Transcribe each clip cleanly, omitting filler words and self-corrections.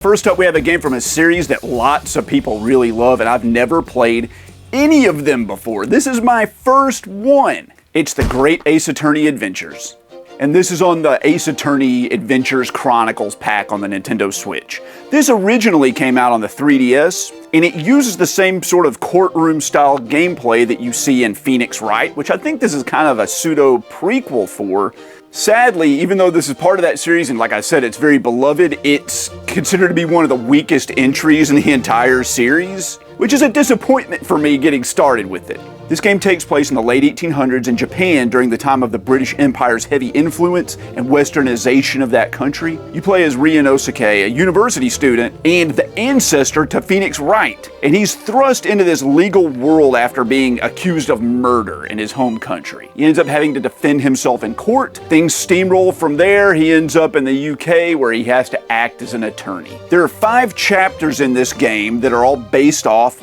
First up, we have a game from a series that lots of people really love, and I've never played any of them before. This is my first one. It's the Great Ace Attorney Adventures. And this is on the Ace Attorney Adventures Chronicles pack on the Nintendo Switch. This originally came out on the 3DS, and it uses the same sort of courtroom-style gameplay that you see in Phoenix Wright, which I think this is kind of a pseudo-prequel for. Sadly, even though this is part of that series, and like I said, it's very beloved, it's considered to be one of the weakest entries in the entire series, which is a disappointment for me getting started with it. This game takes place in the late 1800s in Japan during the time of the British Empire's heavy influence and westernization of that country. You play as Rie Inosuke, a university student and the ancestor to Phoenix Wright, and he's thrust into this legal world after being accused of murder in his home country. He ends up having to defend himself in court. Things steamroll from there. He ends up in the UK where he has to act as an attorney. There are 5 chapters in this game that are all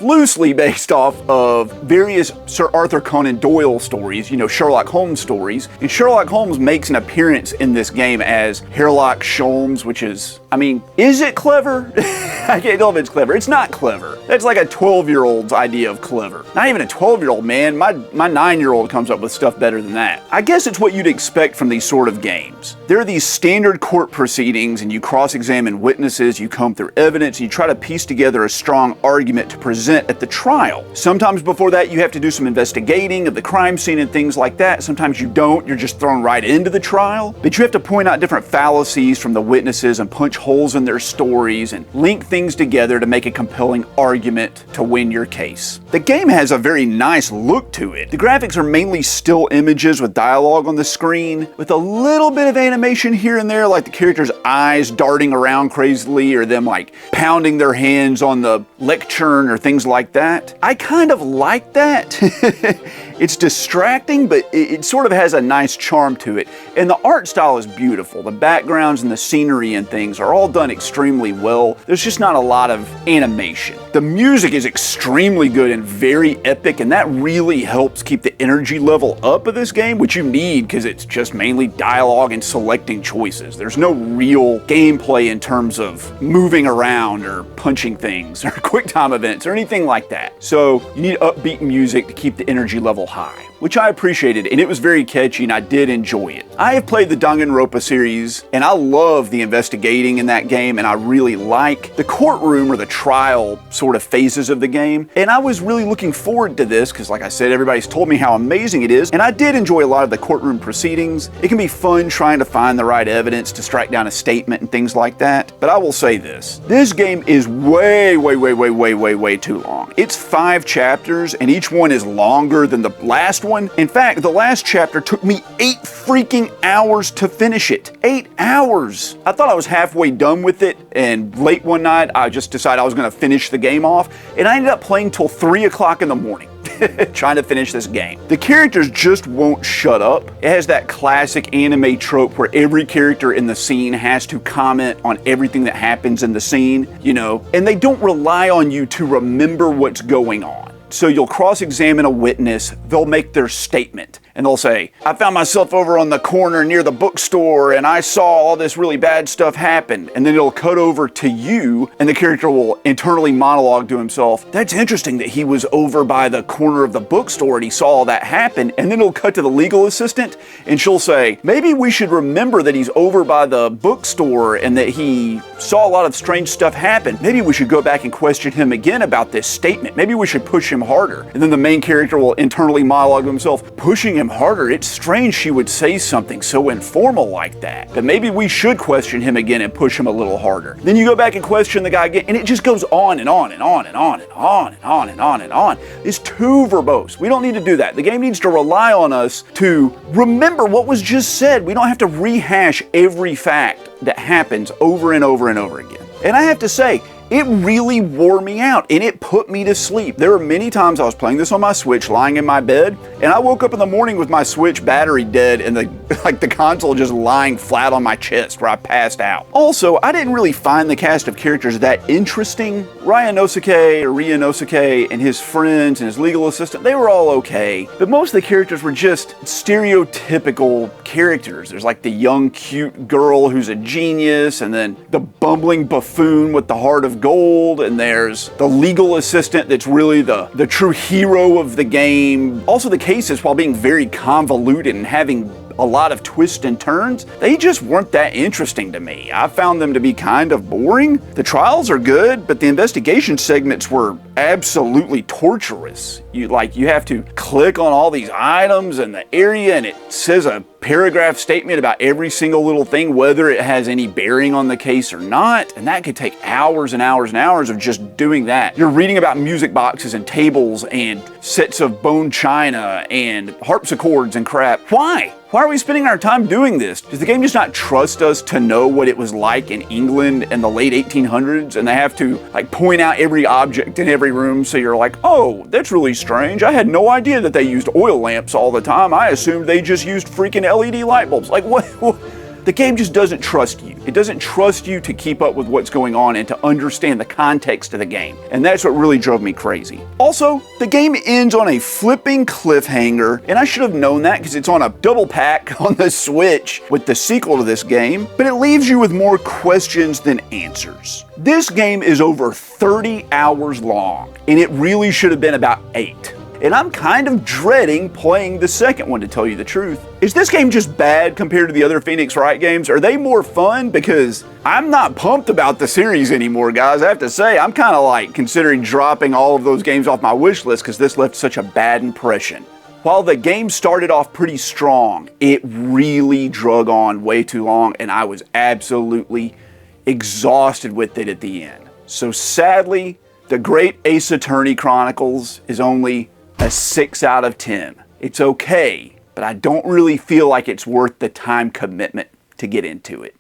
loosely based off of various Sir Arthur Conan Doyle stories, Sherlock Holmes stories. And Sherlock Holmes makes an appearance in this game as Sherlock Sholmes, which is it clever? I can't tell if it's clever. It's not clever. That's like a 12-year-old's idea of clever. Not even a 12-year-old, man. My 9-year-old comes up with stuff better than that. I guess it's what you'd expect from these sort of games. There are these standard court proceedings, and you cross-examine witnesses, you comb through evidence, and you try to piece together a strong argument to present at the trial. Sometimes before that, you have to do some investigating of the crime scene and things like that. Sometimes you don't. You're just thrown right into the trial. But you have to point out different fallacies from the witnesses and punch holes in their stories and link things together to make a compelling argument to win your case. The game has a very nice look to it. The graphics are mainly still images with dialogue on the screen, with a little bit of animation here and there, like the characters' eyes darting around crazily or them like pounding their hands on the lectern or things like that. I kind of like that. It's distracting, but it sort of has a nice charm to it. And the art style is beautiful. The backgrounds and the scenery and things are all done extremely well. There's just not a lot of animation. The music is extremely good and very epic, and that really helps keep the energy level up of this game, which you need because it's just mainly dialogue and selecting choices. There's no real gameplay in terms of moving around or punching things or quick time events or anything like that. So you need upbeat music to keep the energy level high, which I appreciated, and it was very catchy and I did enjoy it. I have played the Danganronpa series and I love the investigating in that game, and I really like the courtroom or the trial sort of phases of the game. And I was really looking forward to this because, like I said, everybody's told me how amazing it is, and I did enjoy a lot of the courtroom proceedings. It can be fun trying to find the right evidence to strike down a statement and things like that. But I will say this game is way too long. It's 5 chapters and each one is longer than the last one. In fact, the last chapter took me 8 freaking hours to finish it. 8 hours! I thought I was halfway done with it, and late one night I just decided I was going to finish the game off, and I ended up playing till 3 o'clock in the morning. Trying to finish this game. The characters just won't shut up. It has that classic anime trope where every character in the scene has to comment on everything that happens in the scene, and they don't rely on you to remember what's going on. So you'll cross-examine a witness, they'll make their statement, and they'll say, I found myself over on the corner near the bookstore and I saw all this really bad stuff happen. And then it'll cut over to you and the character will internally monologue to himself, that's interesting that he was over by the corner of the bookstore and he saw all that happen. And then it'll cut to the legal assistant and she'll say, maybe we should remember that he's over by the bookstore and that he saw a lot of strange stuff happen. Maybe we should go back and question him again about this statement. Maybe we should push him harder. And then the main character will internally monologue to himself, pushing him harder? It's strange she would say something so informal like that. But maybe we should question him again and push him a little harder. Then you go back and question the guy again, and it just goes on and on and on and on and on and on and on and on. It's too verbose. We don't need to do that. The game needs to rely on us to remember what was just said. We don't have to rehash every fact that happens over and over and over again. And I have to say, it really wore me out and it put me to sleep. There were many times I was playing this on my Switch, lying in my bed, and I woke up in the morning with my Switch battery dead and the console just lying flat on my chest where I passed out. Also, I didn't really find the cast of characters that interesting. Ryan Nosuke, or Ria Nosuke, and his friends and his legal assistant, they were all okay, but most of the characters were just stereotypical characters. There's like the young, cute girl who's a genius, and then the bumbling buffoon with the heart of gold, and there's the legal assistant that's really the true hero of the game. Also, the cases, while being very convoluted and having a lot of twists and turns, they just weren't that interesting to me. I found them to be kind of boring. The trials are good, but the investigation segments were absolutely torturous. You have to click on all these items in the area, and it says a paragraph statement about every single little thing, whether it has any bearing on the case or not, and that could take hours and hours and hours of just doing that. You're reading about music boxes and tables and sets of bone china and harpsichords and crap. Why? Why are we spending our time doing this? Does the game just not trust us to know what it was like in England in the late 1800s, and they have to point out every object in every room so you're like, oh, that's really strange. I had no idea that they used oil lamps all the time. I assumed they just used freaking LED light bulbs. Like, what? The game just doesn't trust you. It doesn't trust you to keep up with what's going on and to understand the context of the game. And that's what really drove me crazy. Also, the game ends on a flipping cliffhanger, and I should have known that because it's on a double pack on the Switch with the sequel to this game, but it leaves you with more questions than answers. This game is over 30 hours long, and it really should have been about 8. And I'm kind of dreading playing the second one, to tell you the truth. Is this game just bad compared to the other Phoenix Wright games? Are they more fun? Because I'm not pumped about the series anymore, guys. I have to say, I'm kind of considering dropping all of those games off my wish list because this left such a bad impression. While the game started off pretty strong, it really drug on way too long, and I was absolutely exhausted with it at the end. So sadly, The Great Ace Attorney Chronicles is only a 6 out of 10. It's okay, but I don't really feel like it's worth the time commitment to get into it.